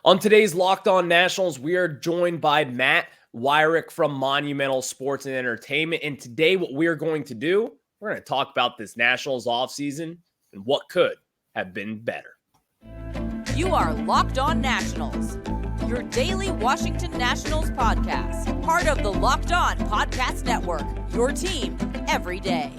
On today's Locked On Nationals, we are joined by Matt Weyrich from Monumental Sports and Entertainment. And today, what we're going to do, we're going to talk about this Nationals offseason and what could have been better. You are Locked On Nationals, your daily Washington Nationals podcast, part of the Locked On Podcast Network, your team every day.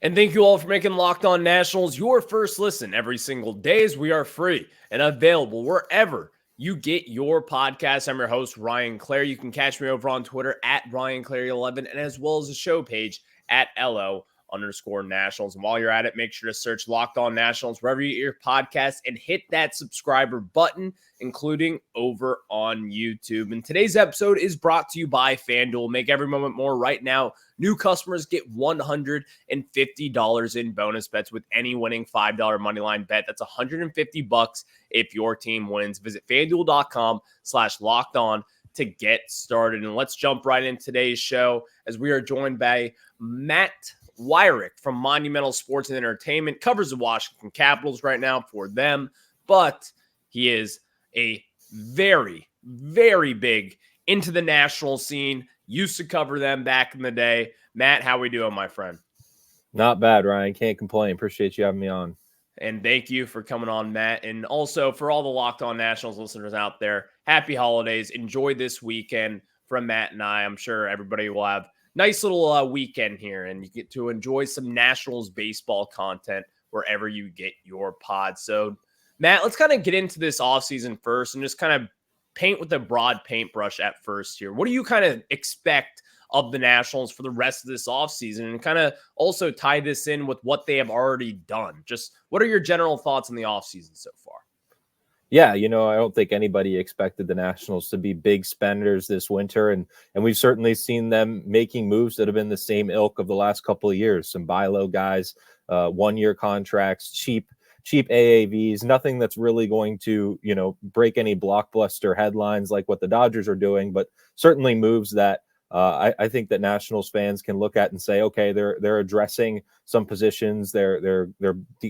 And thank you all for making Locked On Nationals your first listen every single day, as we are free and available wherever you get your podcast. I'm your host, Ryan Clary. You can catch me over on Twitter at RyanClary11 and as well as the show page at LO_Nationals. And while you're at it, make sure to search Locked On Nationals wherever you get your podcast and hit that subscriber button, including over on YouTube. And today's episode is brought to you by FanDuel. Make every moment more right now. New customers get $150 in bonus bets with any winning $5 moneyline bet. That's $150 if your team wins. Visit FanDuel.com/lockedon to get started. And let's jump right into today's show as we are joined by Matt Weyrich from Monumental Sports and Entertainment. Covers the Washington Capitals right now for them, but he is a very, very big into the national scene. Used to cover them back in the day. Matt, how we doing, my friend? Not bad, Ryan. Can't complain. Appreciate you having me on. And thank you for coming on, Matt. And also for all the Locked On Nationals listeners out there, happy holidays. Enjoy this weekend from Matt and I. I'm sure everybody will have a nice little weekend here, and you get to enjoy some Nationals baseball content wherever you get your pod. So, Matt, let's kind of get into this offseason first and just kind of paint with a broad paintbrush at first here. What do you kind of expect of the Nationals for the rest of this offseason, and kind of also tie this in with what they have already done? Just what are your general thoughts on the offseason so far? Yeah, I don't think anybody expected the Nationals to be big spenders this winter, and we've certainly seen them making moves that have been the same ilk of the last couple of years. Some buy low guys, 1-year contracts, cheap AAVs, nothing that's really going to, break any blockbuster headlines like what the Dodgers are doing, but certainly moves that I think that Nationals fans can look at and say, okay, they're addressing some positions. They're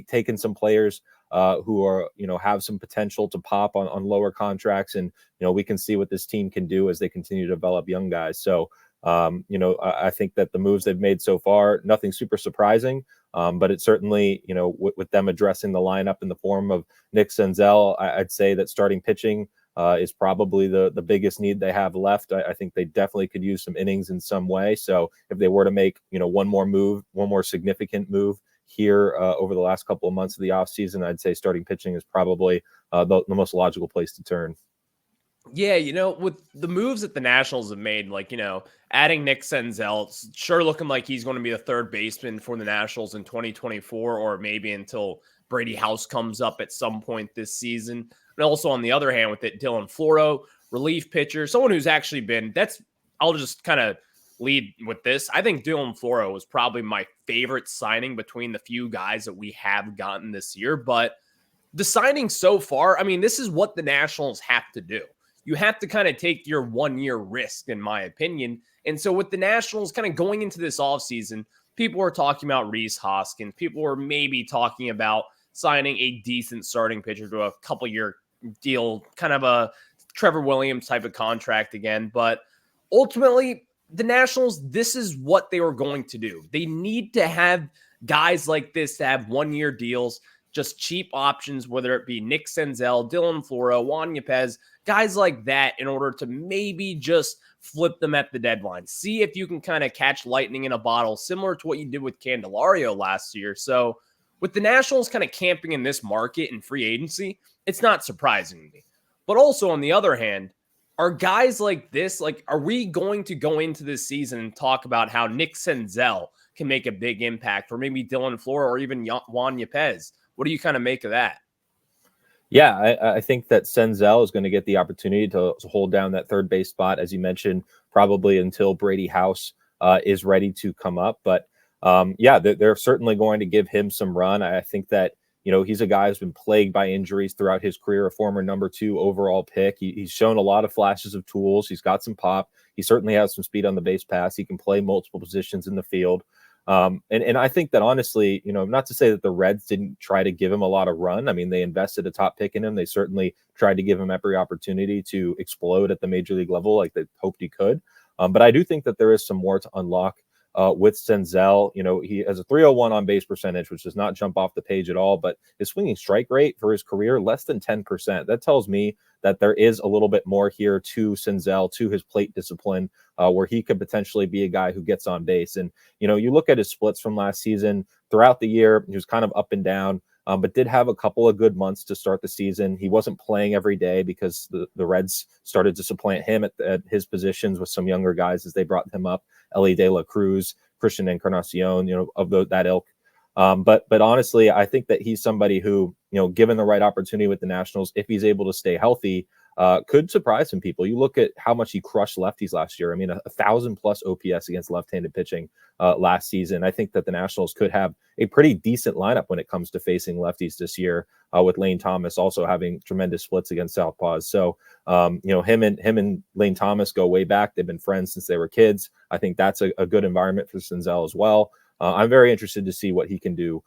taking some players who are, have some potential to pop on lower contracts. And, we can see what this team can do as they continue to develop young guys. So, I think that the moves they've made so far, nothing super surprising. But it's certainly, with them addressing the lineup in the form of Nick Senzel, I'd say that starting pitching is probably the biggest need they have left. I think they definitely could use some innings in some way. So if they were to make, one more significant move here over the last couple of months of the offseason, I'd say starting pitching is probably the most logical place to turn. Yeah, with the moves that the Nationals have made, like, adding Nick Senzel, it's sure looking like he's going to be the third baseman for the Nationals in 2024, or maybe until Brady House comes up at some point this season. And also on the other hand, with it, Dylan Floro, relief pitcher, someone who's actually been, I'll just kind of lead with this. I think Dylan Floro was probably my favorite signing between the few guys that we have gotten this year. But the signing so far, I mean, this is what the Nationals have to do. You have to kind of take your 1-year risk, in my opinion. And so with the Nationals kind of going into this offseason, people were talking about Rhys Hoskins. People were maybe talking about signing a decent starting pitcher to a couple-year deal, kind of a Trevor Williams type of contract again. But ultimately, the Nationals, this is what they were going to do. They need to have guys like this to have 1-year deals, just cheap options, whether it be Nick Senzel, Dylan Floro, Juan Yepez, guys like that, in order to maybe just flip them at the deadline. See if you can kind of catch lightning in a bottle, similar to what you did with Candelario last year. So with the Nationals kind of camping in this market in free agency, it's not surprising to me. But also on the other hand, are guys like this, are we going to go into this season and talk about how Nick Senzel can make a big impact, or maybe Dylan Floro, or even Juan Yepez? What do you kind of make of that? Yeah, I think that Senzel is going to get the opportunity to hold down that third base spot, as you mentioned, probably until Brady House is ready to come up. But they're certainly going to give him some run. I think that, he's a guy who's been plagued by injuries throughout his career, a former number 2 overall pick. He's shown a lot of flashes of tools. He's got some pop. He certainly has some speed on the base pass. He can play multiple positions in the field. And I think that honestly, not to say that the Reds didn't try to give him a lot of run. I mean, they invested a top pick in him. They certainly tried to give him every opportunity to explode at the major league level like they hoped he could. But I do think that there is some more to unlock with Senzel. He has a 301 on base percentage, which does not jump off the page at all, but his swinging strike rate for his career, less than 10%. That tells me that there is a little bit more here to Senzel, to his plate discipline, where he could potentially be a guy who gets on base. And, you look at his splits from last season throughout the year, he was kind of up and down, but did have a couple of good months to start the season. He wasn't playing every day because the Reds started to supplant him at his positions with some younger guys as they brought him up, Ellie De La Cruz, Christian Encarnacion, of that ilk. But honestly, I think that he's somebody who, given the right opportunity with the Nationals, if he's able to stay healthy, could surprise some people. You look at how much he crushed lefties last year. I mean, 1,000+ OPS against left-handed pitching last season. I think that the Nationals could have a pretty decent lineup when it comes to facing lefties this year, with Lane Thomas also having tremendous splits against southpaws. So, him and Lane Thomas go way back. They've been friends since they were kids. I think that's a good environment for Senzel as well. I'm very interested to see what he can do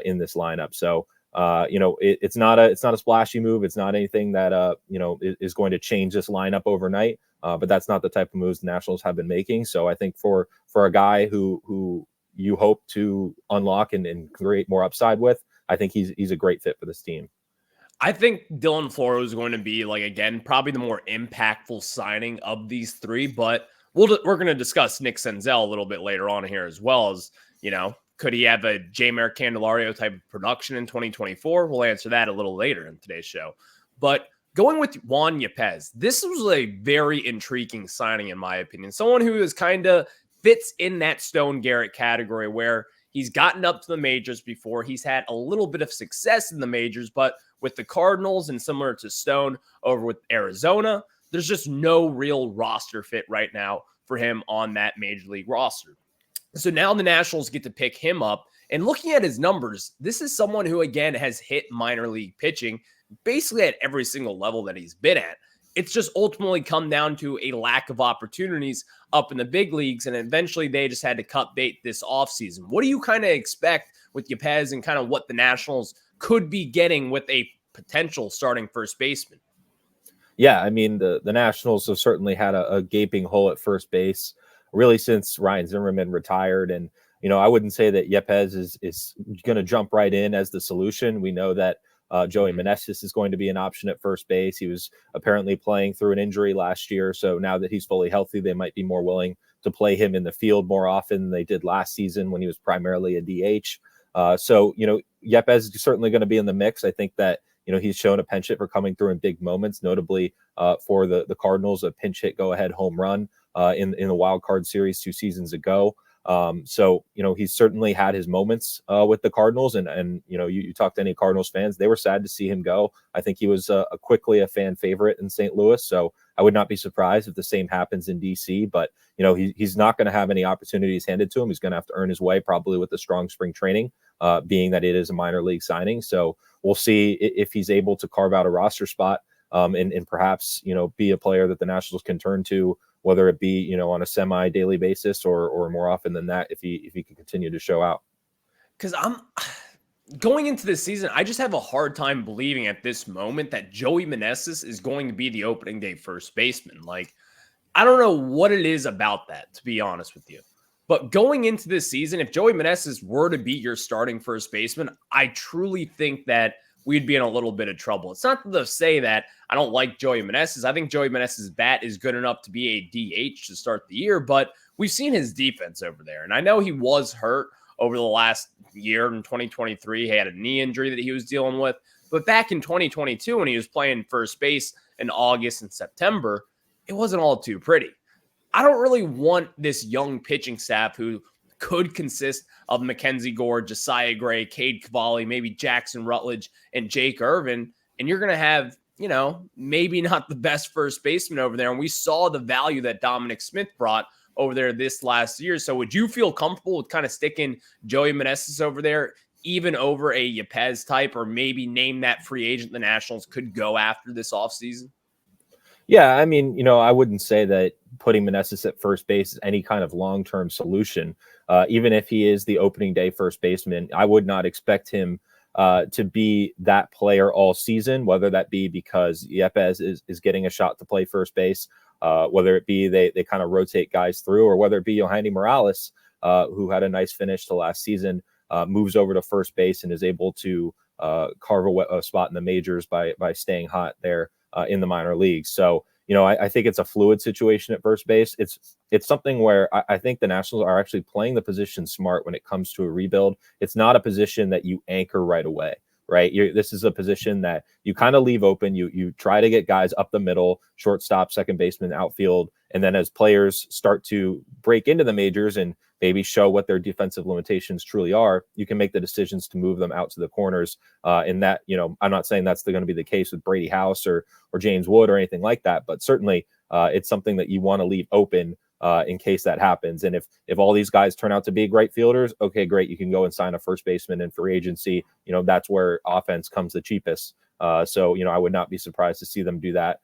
in this lineup. So, it's not a splashy move. It's not anything that is going to change this lineup overnight. But that's not the type of moves the Nationals have been making. So I think for a guy who you hope to unlock and create more upside with, I think he's a great fit for this team. I think Dylan Floro is going to be, again, probably the more impactful signing of these three. But we're going to discuss Nick Senzel a little bit later on here, as well as, could he have a Jeimer Candelario type of production in 2024? We'll answer that a little later in today's show. But going with Juan Yepez, this was a very intriguing signing, in my opinion. Someone who is kind of fits in that Stone Garrett category, where he's gotten up to the majors before. He's had a little bit of success in the majors, but with the Cardinals and similar to Stone over with Arizona, there's just no real roster fit right now for him on that major league roster. So now the Nationals get to pick him up, and looking at his numbers, this is someone who, again, has hit minor league pitching basically at every single level that he's been at. It's just ultimately come down to a lack of opportunities up in the big leagues, and eventually they just had to cut bait this offseason. What do you kind of expect with Yepez and kind of what the Nationals could be getting with a potential starting first baseman? Yeah, I mean, the Nationals have certainly had a gaping hole at first base really since Ryan Zimmerman retired. And, I wouldn't say that Yepez is going to jump right in as the solution. We know that Joey Meneses is going to be an option at first base. He was apparently playing through an injury last year. So now that he's fully healthy, they might be more willing to play him in the field more often than they did last season when he was primarily a DH. So Yepez is certainly going to be in the mix. I think that, he's shown a penchant for coming through in big moments, notably for the Cardinals, a pinch hit go-ahead home run in the wild card series 2 seasons ago. So, he's certainly had his moments with the Cardinals, and you talk to any Cardinals fans, they were sad to see him go. I think he was quickly a fan favorite in St. Louis. So I would not be surprised if the same happens in DC, but he's not going to have any opportunities handed to him. He's going to have to earn his way, probably with the strong spring training, being that it is a minor league signing. So we'll see if he's able to carve out a roster spot and perhaps, be a player that the Nationals can turn to, whether it be, on a semi-daily basis or more often than that, if he can continue to show out. Because I'm going into this season, I just have a hard time believing at this moment that Joey Meneses is going to be the opening day first baseman. I don't know what it is about that, to be honest with you. But going into this season, if Joey Meneses were to be your starting first baseman, I truly think that we'd be in a little bit of trouble. It's not to say that I don't like Joey Meneses. I think Joey Meneses' bat is good enough to be a DH to start the year, but we've seen his defense over there. And I know he was hurt over the last year in 2023. He had a knee injury that he was dealing with. But back in 2022, when he was playing first base in August and September, it wasn't all too pretty. I don't really want this young pitching staff who could consist of Mackenzie Gore, Josiah Gray, Cade Cavalli, maybe Jackson Rutledge, and Jake Irvin. And you're going to have, maybe not the best first baseman over there. And we saw the value that Dominic Smith brought over there this last year. So would you feel comfortable with kind of sticking Joey Meneses over there, even over a Yepez type, or maybe name that free agent the Nationals could go after this offseason? Yeah, I mean, I wouldn't say that putting Meneses at first base is any kind of long-term solution. Even if he is the opening day first baseman, I would not expect him to be that player all season, whether that be because Yepez is getting a shot to play first base, whether it be they kind of rotate guys through, or whether it be Yohandy Morales, who had a nice finish to last season, moves over to first base and is able to carve a spot in the majors by staying hot there in the minor leagues. So, I think it's a fluid situation at first base. It's something where I think the Nationals are actually playing the position smart when it comes to a rebuild. It's not a position that you anchor right away, right? This is a position that you kind of leave open. You try to get guys up the middle, shortstop, second baseman, outfield. And then as players start to break into the majors and maybe show what their defensive limitations truly are, you can make the decisions to move them out to the corners. And that, I'm not saying that's going to be the case with Brady House or James Wood or anything like that, but certainly it's something that you want to leave open in case that happens. And if all these guys turn out to be great fielders, okay, great. You can go and sign a first baseman in free agency. That's where offense comes the cheapest. So I would not be surprised to see them do that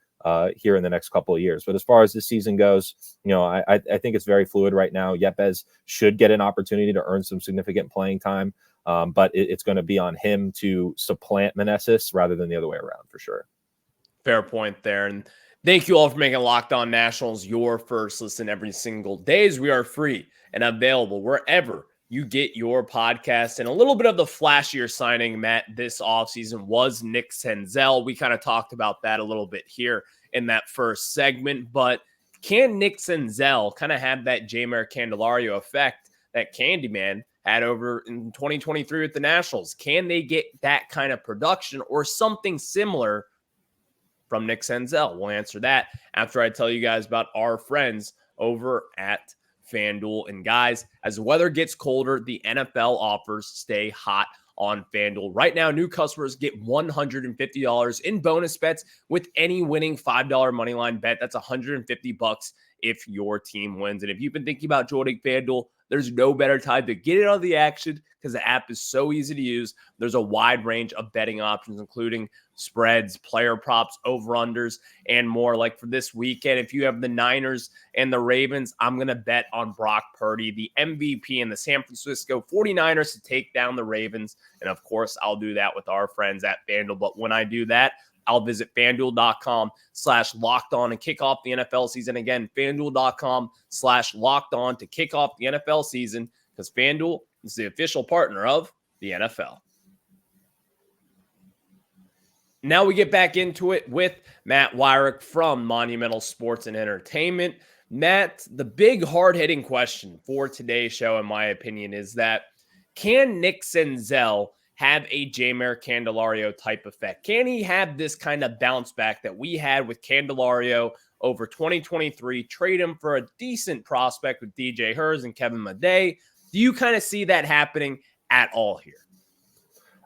here in the next couple of years. But as far as this season goes, I think it's very fluid right now. Yepez should get an opportunity to earn some significant playing time, but it's going to be on him to supplant Meneses rather than the other way around for sure. Fair point there. And thank you all for making Locked On Nationals your first listen every single day, as we are free and available wherever you get your podcast. And a little bit of the flashier signing, Matt, this offseason was Nick Senzel. We kind of talked about that a little bit here in that first segment, but can Nick Senzel kind of have that Jeimer Candelario effect that Candyman had over in 2023 with the Nationals? Can they get that kind of production or something similar from Nick Senzel? We'll answer that after I tell you guys about our friends over at FanDuel. And guys, as the weather gets colder, the NFL offers stay hot on FanDuel. Right now, new customers get $150 in bonus bets with any winning $5 moneyline bet. That's $150 if your team wins. And if you've been thinking about joining FanDuel, there's no better time to get in on the action because the app is so easy to use. There's a wide range of betting options, including spreads, player props, over-unders, and more. Like for this weekend, if you have the Niners and the Ravens, I'm going to bet on Brock Purdy, the MVP, and the San Francisco 49ers to take down the Ravens. And of course, I'll do that with our friends at FanDuel. But when I do that, I'll visit FanDuel.com/lockedon and kick off the NFL season. Again, FanDuel.com/lockedon to kick off the NFL season, because FanDuel is the official partner of the NFL. Now we get back into it with Matt Weyrich from Monumental Sports and Entertainment. Matt, the big hard-hitting question for today's show, in my opinion, is that can Nick Senzel have a Jeimer Candelario type effect? Can he have this kind of bounce back that we had with Candelario over 2023, trade him for a decent prospect with DJ Hurst and Kevin Madej? Do you kind of see that happening at all here?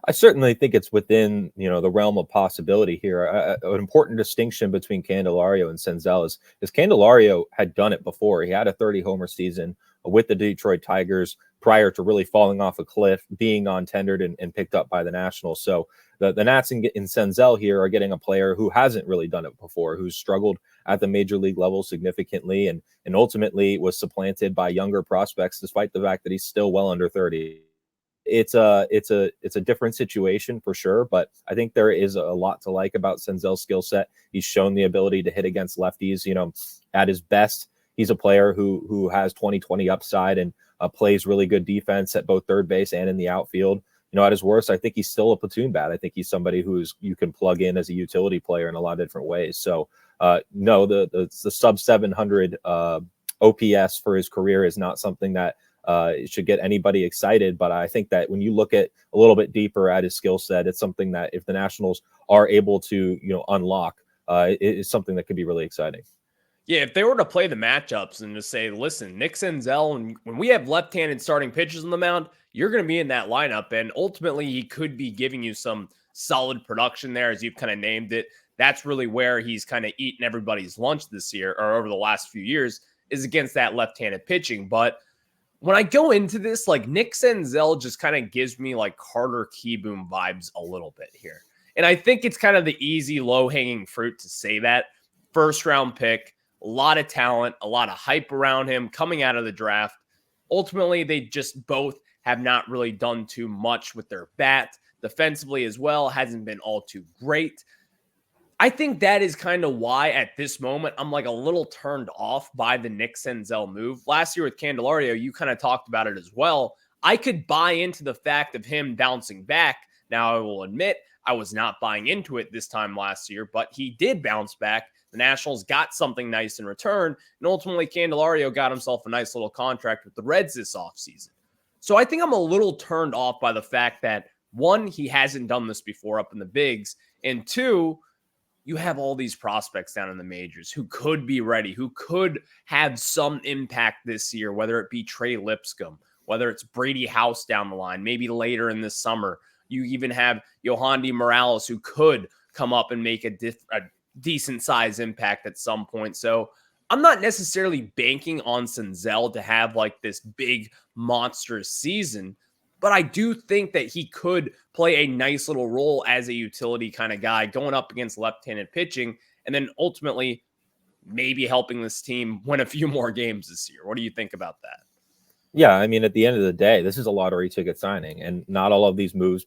I certainly think it's within, the realm of possibility here. An important distinction between Candelario and Senzel is Candelario had done it before. He had a 30-homer season with the Detroit Tigers prior to really falling off a cliff, being non-tendered and picked up by the Nationals. So the Nats in Senzel here are getting a player who hasn't really done it before, who's struggled at the major league level significantly and ultimately was supplanted by younger prospects, despite the fact that he's still well under 30. It's a different situation for sure, but I think there is a lot to like about Senzel's skill set. He's shown the ability to hit against lefties. At his best, he's a player who has 20/20 upside and plays really good defense at both third base and in the outfield. At his worst, I think he's still a platoon bat. I think he's somebody you can plug in as a utility player in a lot of different ways. So no, the sub 700 OPS for his career is not something that it should get anybody excited. But I think that when you look at a little bit deeper at his skill set, it's something that if the Nationals are able to, unlock, it is something that could be really exciting. Yeah, if they were to play the matchups and just say, listen, Nick Senzel, and when we have left-handed starting pitchers on the mound, you're going to be in that lineup. And ultimately, he could be giving you some solid production there, as you've kind of named it. That's really where he's kind of eaten everybody's lunch this year or over the last few years, is against that left-handed pitching. But when I go into this, like Nick Senzel just kind of gives me like Carter Kieboom vibes a little bit here. And I think it's kind of the easy, low-hanging fruit to say that. First-round pick, a lot of talent, a lot of hype around him coming out of the draft. Ultimately, they just both have not really done too much with their bat. Defensively as well, hasn't been all too great. I think that is kind of why at this moment I'm like a little turned off by the Nick Senzel move. Last year with Candelario, you kind of talked about it as well. I could buy into the fact of him bouncing back. Now, I will admit I was not buying into it this time last year, but he did bounce back. The Nationals got something nice in return, and ultimately Candelario got himself a nice little contract with the Reds this offseason. So I think I'm a little turned off by the fact that, one, he hasn't done this before up in the bigs, and two, you have all these prospects down in the majors who could be ready, who could have some impact this year, whether it be Trey Lipscomb, whether it's Brady House down the line, maybe later in this summer. You even have Yohandy Morales who could come up and make a decent size impact at some point. So I'm not necessarily banking on Senzel to have like this big monster season, but I do think that he could play a nice little role as a utility kind of guy going up against left-handed pitching and then ultimately maybe helping this team win a few more games this year. What do you think about that? Yeah, I mean, at the end of the day, this is a lottery ticket signing, and not all of these moves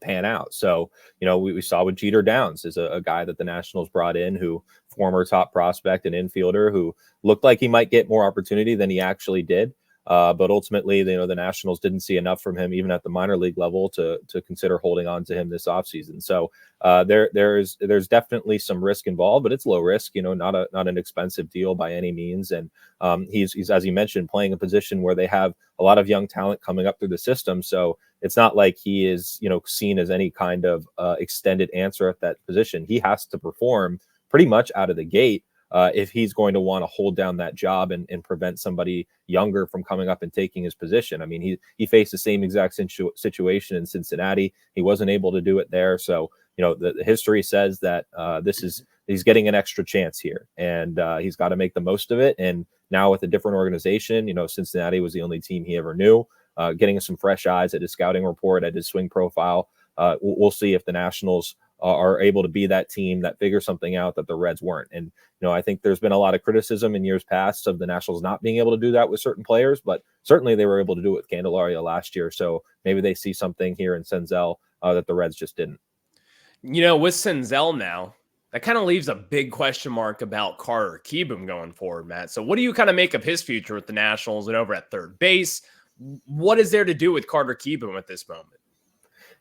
pan out. So, we saw with Jeter Downs is a guy that the Nationals brought in, who former top prospect and infielder who looked like he might get more opportunity than he actually did. But ultimately, the Nationals didn't see enough from him, even at the minor league level, to consider holding on to him this offseason. So there's definitely some risk involved, but it's low risk, not an expensive deal by any means. And he's, as you mentioned, playing a position where they have a lot of young talent coming up through the system. So it's not like he is, seen as any kind of extended answer at that position. He has to perform pretty much out of the gate. If he's going to want to hold down that job and prevent somebody younger from coming up and taking his position. I mean, he faced the same exact situation in Cincinnati. He wasn't able to do it there. So, the history says that he's getting an extra chance here, and he's got to make the most of it. And now with a different organization, Cincinnati was the only team he ever knew. Getting some fresh eyes at his scouting report, at his swing profile. We'll see if the Nationals are able to be that team that figures something out that the Reds weren't. And, I think there's been a lot of criticism in years past of the Nationals not being able to do that with certain players, but certainly they were able to do it with Candelario last year. So maybe they see something here in Senzel that the Reds just didn't. With Senzel now, that kind of leaves a big question mark about Carter Kieboom going forward, Matt. So what do you kind of make of his future with the Nationals and over at third base? What is there to do with Carter Kieboom at this moment?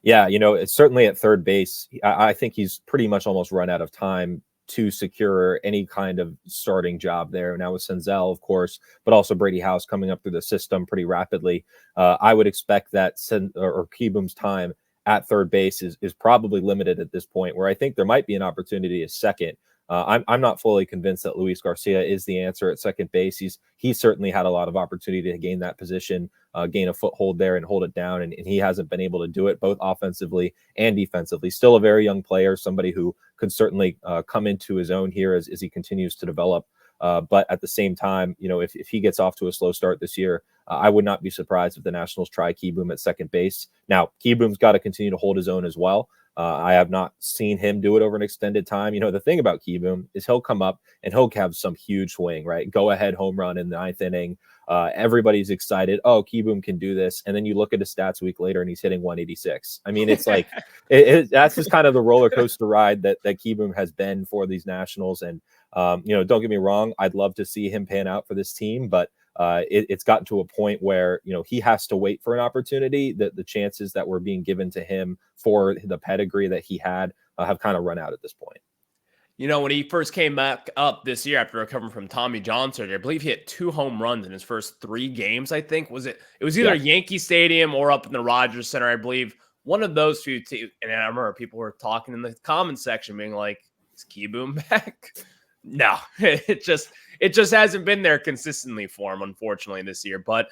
Yeah, it's certainly at third base. I think he's pretty much almost run out of time to secure any kind of starting job there. Now with Senzel, of course, but also Brady House coming up through the system pretty rapidly. I would expect that Kieboom's time at third base is probably limited at this point, where I think there might be an opportunity at second. I'm not fully convinced that Luis Garcia is the answer at second base. He's certainly had a lot of opportunity to gain that position, gain a foothold there and hold it down, and he hasn't been able to do it both offensively and defensively. Still a very young player, somebody who could certainly come into his own here as he continues to develop. But at the same time, if he gets off to a slow start this year, I would not be surprised if the Nationals try Kieboom at second base. Now, Kieboom's got to continue to hold his own as well. I have not seen him do it over an extended time. The thing about Kieboom is he'll come up and he'll have some huge swing, right? Go ahead home run in the ninth inning. Everybody's excited. Oh, Kieboom can do this. And then you look at his stats a week later and he's hitting 186. I mean, it's like, that's just kind of the roller coaster ride that Kieboom has been for these Nationals. And, don't get me wrong. I'd love to see him pan out for this team, but it's gotten to a point where, he has to wait for an opportunity. That the chances that were being given to him for the pedigree that he had have kind of run out at this point. When he first came back up this year after recovering from Tommy John surgery, I believe he hit 2 home runs in his first 3 games, I think. It was either Yankee Stadium or up in the Rogers Center, I believe. One of those two. And I remember people were talking in the comment section being like, is Kieboom back? No, it just hasn't been there consistently for him, unfortunately, this year. But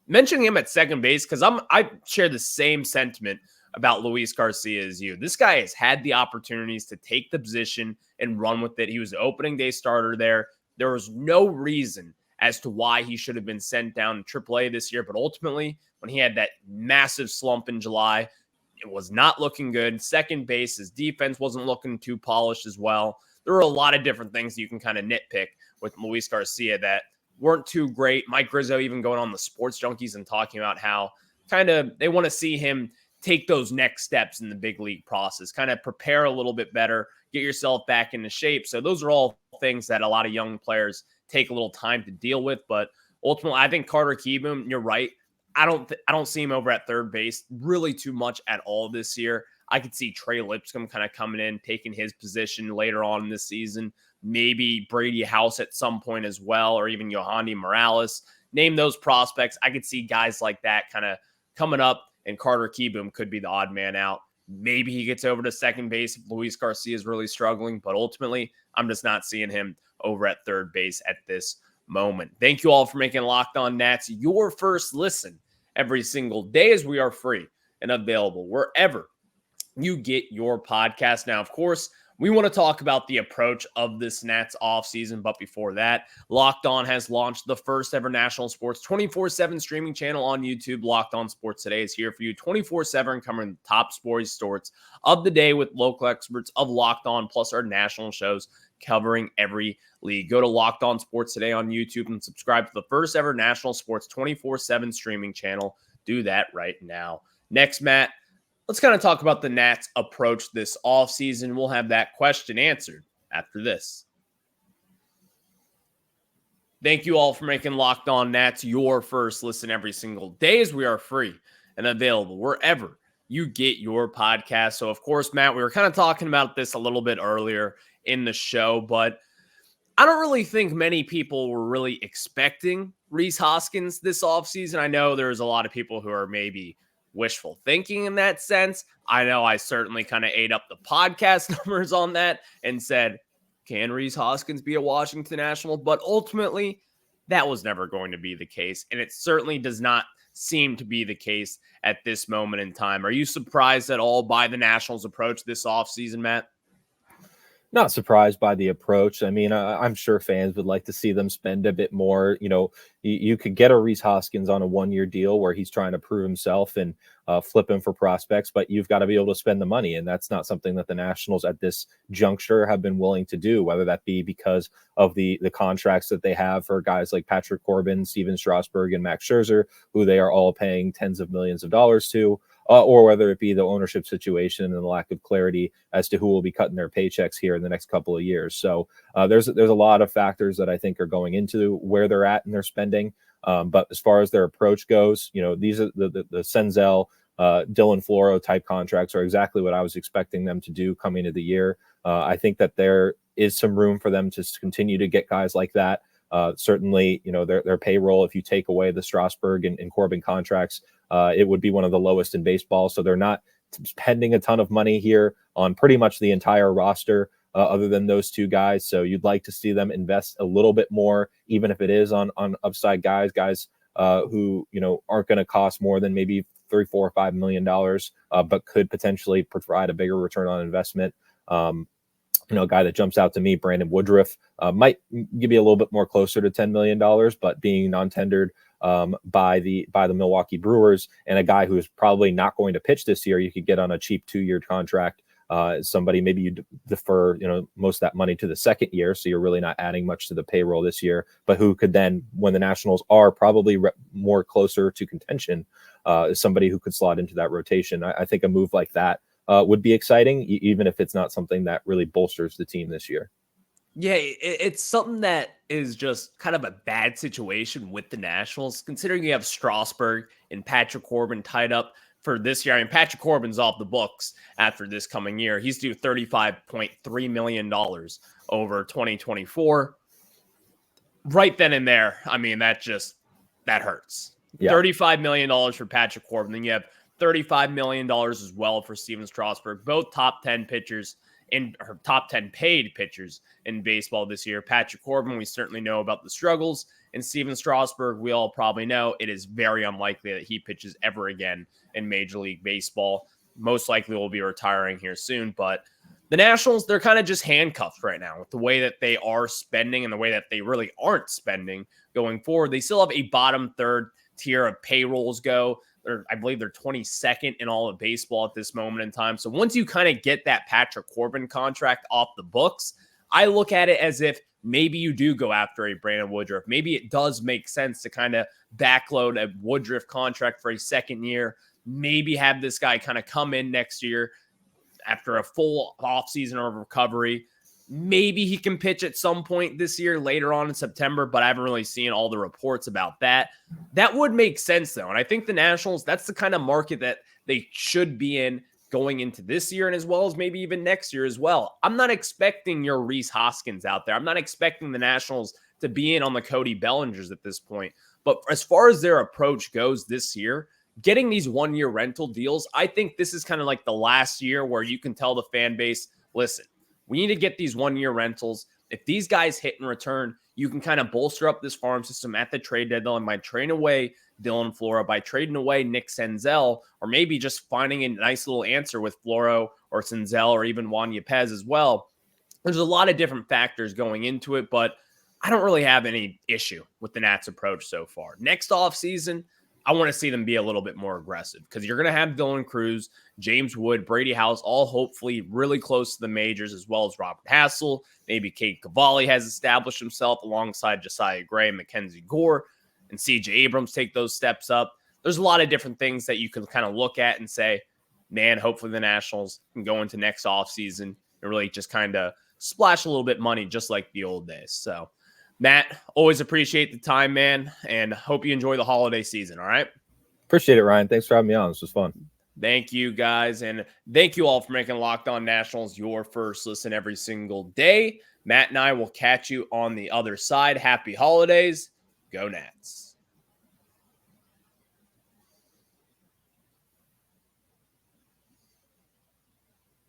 mentioning him at second base, because I share the same sentiment about Luis Garcia as you. This guy has had the opportunities to take the position and run with it. He was the opening day starter there. There was no reason as to why he should have been sent down to AAA this year. But ultimately, when he had that massive slump in July, it was not looking good. Second base, his defense wasn't looking too polished as well. There were a lot of different things you can kind of nitpick with Luis Garcia that weren't too great. Mike Rizzo even going on the Sports Junkies and talking about how kind of they want to see him take those next steps in the big league process, kind of prepare a little bit better, get yourself back into shape. So those are all things that a lot of young players take a little time to deal with. But ultimately, I think Carter Kieboom, you're right. I don't see him over at third base really too much at all this year. I could see Trey Lipscomb kind of coming in, taking his position later on in this season. Maybe Brady House at some point as well, or even Yohandy Morales. Name those prospects. I could see guys like that kind of coming up, and Carter Kieboom could be the odd man out. Maybe he gets over to second base if Luis Garcia is really struggling, but ultimately, I'm just not seeing him over at third base at this moment. Thank you all for making Locked On Nats your first listen every single day, as we are free and available wherever you get your podcast. Now, of course, we want to talk about the approach of this Nats offseason, but before that, Locked On has launched the first ever national sports 24/7 streaming channel on YouTube. Locked On Sports Today is here for you 24/7, covering the top sports stories of the day with local experts of Locked On, plus our national shows covering every league. Go to Locked On Sports Today on YouTube and subscribe to the first ever national sports 24/7 streaming channel. Do that right now. Next, Matt, let's kind of talk about the Nats' approach this offseason. We'll have that question answered after this. Thank you all for making Locked On Nats your first listen every single day, as we are free and available wherever you get your podcast. So, of course, Matt, we were kind of talking about this a little bit earlier in the show, but I don't really think many people were really expecting Rhys Hoskins this offseason. I know there's a lot of people who are maybe wishful thinking in that sense. I know I certainly kind of ate up the podcast numbers on that and said, can Rhys Hoskins be a Washington National? But ultimately, that was never going to be the case. And it certainly does not seem to be the case at this moment in time. Are you surprised at all by the Nationals' approach this offseason, Matt? Not surprised by the approach. I mean, I'm sure fans would like to see them spend a bit more. You know, you could get a Rhys Hoskins on a one-year deal where he's trying to prove himself and flip him for prospects, but you've got to be able to spend the money. And that's not something that the Nationals at this juncture have been willing to do, whether that be because of the contracts that they have for guys like Patrick Corbin, Steven Strasburg, and Max Scherzer, who they are all paying tens of millions of dollars to. Or whether it be the ownership situation and the lack of clarity as to who will be cutting their paychecks here in the next couple of years. So there's a lot of factors that I think are going into where they're at in their spending. But as far as their approach goes, you know, these are the Senzel, Dylan Floro type contracts are exactly what I was expecting them to do coming into the year. I think that there is some room for them to continue to get guys like that. Certainly, you know, their payroll, if you take away the Strasburg and Corbin contracts, it would be one of the lowest in baseball. So they're not spending a ton of money here on pretty much the entire roster other than those two guys. So you'd like to see them invest a little bit more, even if it is on upside guys who, you know, aren't going to cost more than maybe $3, $4, $5 million, but could potentially provide a bigger return on investment. You know, a guy that jumps out to me, Brandon Woodruff, might give you a little bit more closer to $10 million, but being non-tendered by the Milwaukee Brewers, and a guy who is probably not going to pitch this year, you could get on a cheap 2-year contract. Somebody maybe you defer, you know, most of that money to the second year, so you're really not adding much to the payroll this year. But who could then, when the Nationals are probably more closer to contention, somebody who could slot into that rotation. I think a move like that would be exciting, even if it's not something that really bolsters the team this year. Yeah, it's something that is just kind of a bad situation with the Nationals, considering you have Strasburg and Patrick Corbin tied up for this year. I mean, Patrick Corbin's off the books after this coming year. He's due $35.3 million over 2024. Right then and there, I mean, that hurts. Yeah. $35 million for Patrick Corbin. Then you have $35 million as well for Steven Strasburg, both top 10 pitchers in her top 10 paid pitchers in baseball this year. Patrick Corbin, we certainly know about the struggles, and Steven Strasburg, we all probably know it is very unlikely that he pitches ever again in Major League Baseball. Most likely will be retiring here soon, but The Nationals, they're kind of just handcuffed right now with the way that they are spending and the way that they really aren't spending going forward. They still have a bottom third tier of payrolls go. I believe they're 22nd in all of baseball at this moment in time. So once you kind of get that Patrick Corbin contract off the books, I look at it as if maybe you do go after a Brandon Woodruff. Maybe it does make sense to kind of backload a Woodruff contract for a second year. Maybe have this guy kind of come in next year after a full offseason of recovery. Maybe he can pitch at some point this year, later on in September, but I haven't really seen all the reports about that. That would make sense, though. And I think the Nationals, that's the kind of market that they should be in going into this year and as well as maybe even next year as well. I'm not expecting your Rhys Hoskins out there. I'm not expecting the Nationals to be in on the Cody Bellingers at this point. But as far as their approach goes this year, getting these one-year rental deals, I think this is kind of like the last year where you can tell the fan base, listen, we need to get these one-year rentals. If these guys hit and return, you can kind of bolster up this farm system at the trade deadline by trading away Dylan Floro, by trading away Nick Senzel, or maybe just finding a nice little answer with Floro or Senzel or even Juan Yepez as well. There's a lot of different factors going into it, but I don't really have any issue with the Nats approach so far. Next offseason, I want to see them be a little bit more aggressive because you're going to have Dylan Cruz, James Wood, Brady House, all hopefully really close to the majors, as well as Robert Hassel. Maybe Cade Cavalli has established himself alongside Josiah Gray and Mackenzie Gore, and CJ Abrams take those steps up. There's a lot of different things that you can kind of look at and say, man, hopefully the Nationals can go into next offseason and really just kind of splash a little bit money just like the old days. So, Matt, always appreciate the time, man, and hope you enjoy the holiday season, all right? Appreciate it, Ryan. Thanks for having me on. This was fun. Thank you, guys, and thank you all for making Locked On Nationals your first listen every single day. Matt and I will catch you on the other side. Happy holidays. Go Nats.